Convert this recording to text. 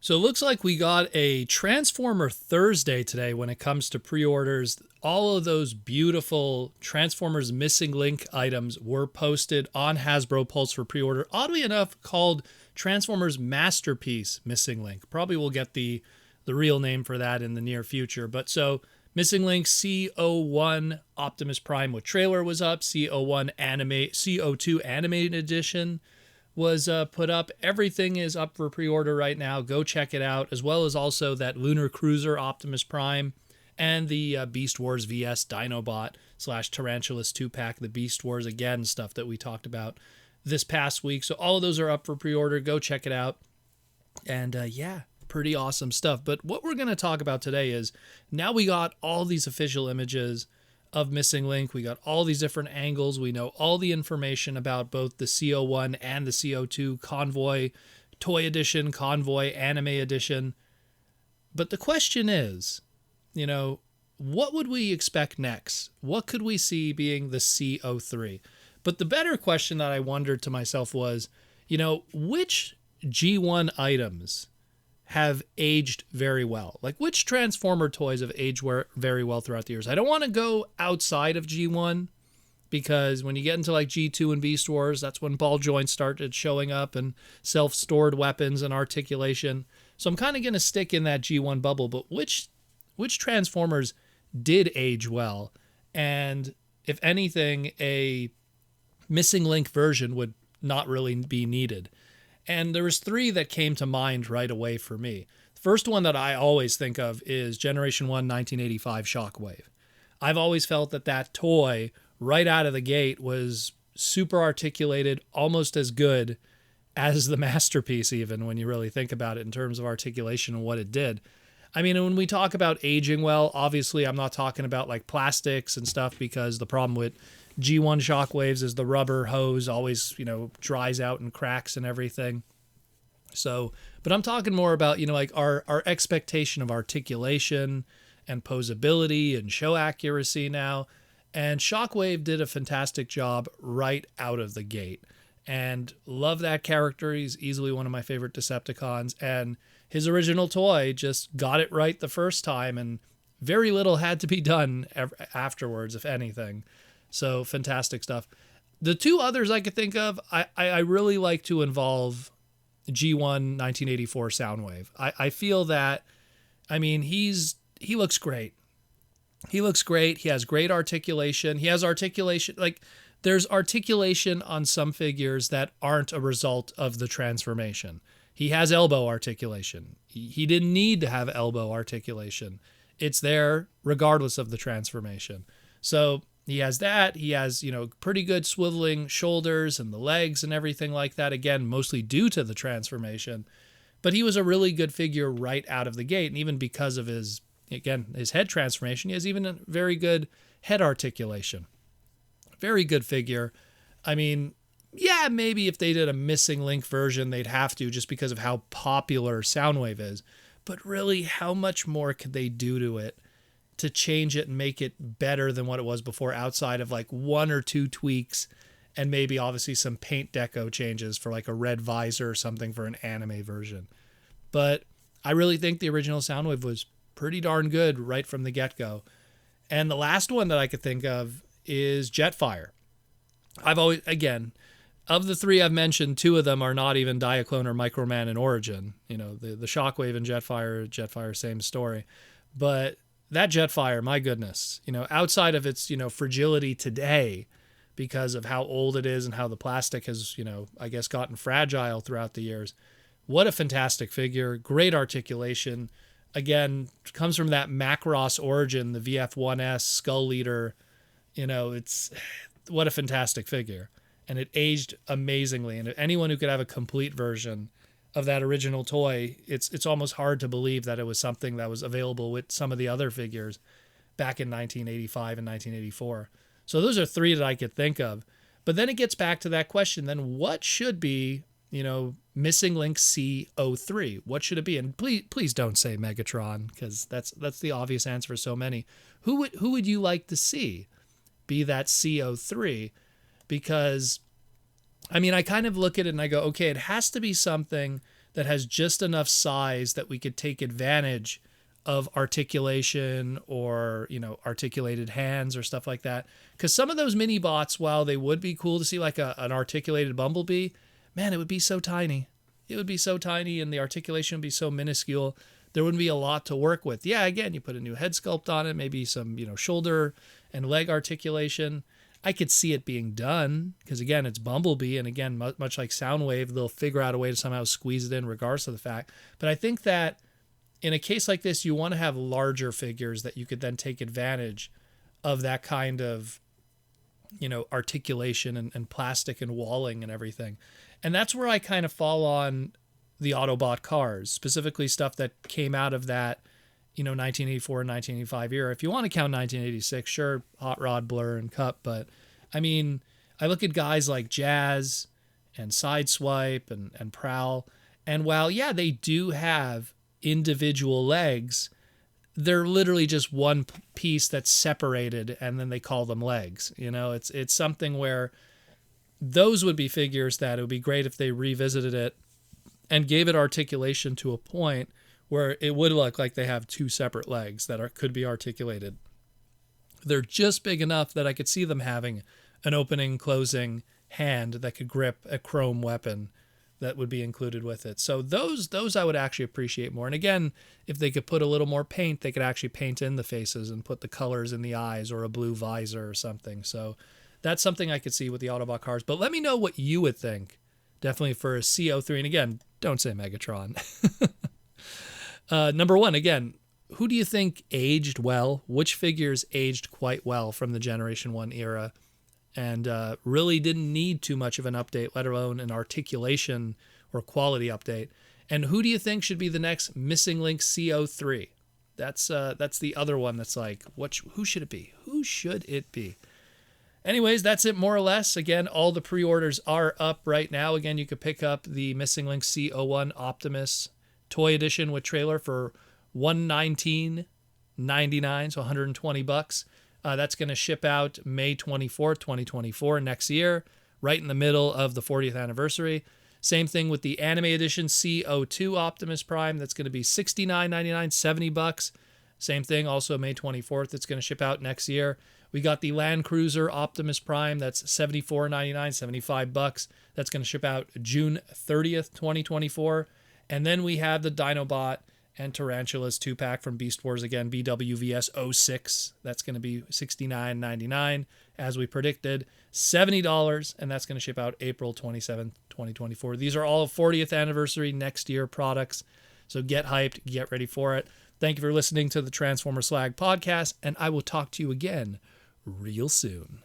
So it looks like we got a Transformer Thursday today when it comes to pre-orders. All of those beautiful Transformers Missing Link items were posted on Hasbro Pulse for pre-order. Oddly enough, called Transformers Masterpiece Missing Link. Probably will get the real name for that in the near future. But so Missing Link CO1 Optimus Prime with trailer was up. CO2 Animated Edition was put up. Everything is up for pre-order right now. Go check it out, as well as also that Lunar Cruiser Optimus Prime and the Beast Wars VS Dinobot / Tarantulas 2-pack, the Beast Wars again stuff that we talked about this past week. So all of those are up for pre-order. Go check it out. And yeah, pretty awesome stuff. But what we're going to talk about today is now we got all these official images of Missing Link. We got all these different angles. We know all the information about both the CO1 and the CO2 Convoy Toy Edition, Convoy Anime Edition. But the question is, what would we expect next? What could we see being the CO3? But the better question that I wondered to myself was, which G1 items have aged very well? Like, which Transformer toys have aged very well throughout the years? I don't want to go outside of G1, because when you get into like G2 and Beast Wars, that's when ball joints started showing up and self-stored weapons and articulation. So I'm kind of going to stick in that G1 bubble. But which Transformers did age well? And if anything, a Missing Link version would not really be needed. And there was 3 that came to mind right away for me. The first one that I always think of is Generation 1 1985 Shockwave. I've always felt that toy right out of the gate was super articulated, almost as good as the Masterpiece, even when you really think about it in terms of articulation and what it did. I mean, when we talk about aging well, obviously I'm not talking about like plastics and stuff, because the problem with G1 Shockwaves is the rubber hose always, dries out and cracks and everything. So, but I'm talking more about, like our expectation of articulation and posability and show accuracy now. And Shockwave did a fantastic job right out of the gate. And love that character. He's easily one of my favorite Decepticons. And his original toy just got it right the first time, and very little had to be done afterwards, if anything. So fantastic stuff. The 2 others I could think of, I really like to involve G1 1984 Soundwave. I feel that, he looks great. He looks great. He has great articulation. He has articulation, like there's articulation on some figures that aren't a result of the transformation. He has elbow articulation. He didn't need to have elbow articulation. It's there regardless of the transformation. So he has that. He has, pretty good swiveling shoulders and the legs and everything like that. Again, mostly due to the transformation. But he was a really good figure right out of the gate. And even because of his head transformation, he has even a very good head articulation. Very good figure. I mean, yeah, maybe if they did a Missing Link version, they'd have to, just because of how popular Soundwave is. But really, how much more could they do to it to change it and make it better than what it was before, outside of like 1 or 2 tweaks and maybe obviously some paint deco changes for like a red visor or something for an anime version? But I really think the original Soundwave was pretty darn good right from the get-go. And the last one that I could think of is Jetfire. I've always, again, of the 3 I've mentioned, 2 of them are not even Diaclone or Microman in origin. The Shockwave and Jetfire, same story. But that Jetfire, my goodness, outside of its, fragility today because of how old it is and how the plastic has, I guess gotten fragile throughout the years. What a fantastic figure. Great articulation. Again, comes from that Macross origin, the VF1S Skull Leader. It's what a fantastic figure. And it aged amazingly. And anyone who could have a complete version of that original toy, it's almost hard to believe that it was something that was available with some of the other figures back in 1985 and 1984. So those are 3 that I could think of. But then it gets back to that question, then what should be, Missing Link CO3? What should it be? And please don't say Megatron, because that's the obvious answer for so many. Who would you like to see be that CO3? Because I kind of look at it and I go, okay, it has to be something that has just enough size that we could take advantage of articulation or, articulated hands or stuff like that. Because some of those mini bots, while they would be cool to see like an articulated Bumblebee, man, it would be so tiny. It would be so tiny and the articulation would be so minuscule. There wouldn't be a lot to work with. Yeah, again, you put a new head sculpt on it, maybe some, shoulder and leg articulation. I could see it being done because, again, it's Bumblebee. And again, much like Soundwave, they'll figure out a way to somehow squeeze it in regardless of the fact. But I think that in a case like this, you want to have larger figures that you could then take advantage of that kind of, articulation and plastic and walling and everything. And that's where I kind of fall on the Autobot cars, specifically stuff that came out of that, 1984 and 1985 era. If you want to count 1986, sure, Hot Rod, Blur, and Cup. But, I mean, I look at guys like Jazz and Sideswipe and Prowl. And while, yeah, they do have individual legs, they're literally just one piece that's separated, and then they call them legs. It's something where those would be figures that it would be great if they revisited it and gave it articulation to a point where it would look like they have two separate legs that could be articulated. They're just big enough that I could see them having an opening, closing hand that could grip a chrome weapon that would be included with it. So those I would actually appreciate more. And again, if they could put a little more paint, they could actually paint in the faces and put the colors in the eyes or a blue visor or something. So that's something I could see with the Autobot cars. But let me know what you would think. Definitely for a CO3. And again, don't say Megatron. Number one, again, who do you think aged well? Which figures aged quite well from the Generation 1 era and really didn't need too much of an update, let alone an articulation or quality update? And who do you think should be the next Missing Link CO3? That's the other one that's like, who should it be? Who should it be? Anyways, that's it more or less. Again, all the pre-orders are up right now. Again, you could pick up the Missing Link CO1 Optimus Toy Edition with trailer for $119.99, so $120. That's going to ship out May 24th, 2024, next year, right in the middle of the 40th anniversary. Same thing with the Anime Edition CO2 Optimus Prime. That's going to be $69.99, $70. Same thing, also May 24th. It's going to ship out next year. We got the Land Cruiser Optimus Prime. That's $74.99, $75. That's going to ship out June 30th, 2024. And then we have the Dinobot and Tarantulas 2-pack from Beast Wars, again, BWVS 06. That's going to be $69.99, as we predicted. $70, and that's going to ship out April 27th, 2024. These are all 40th anniversary next year products, so get hyped, get ready for it. Thank you for listening to the Transformer Slag podcast, and I will talk to you again real soon.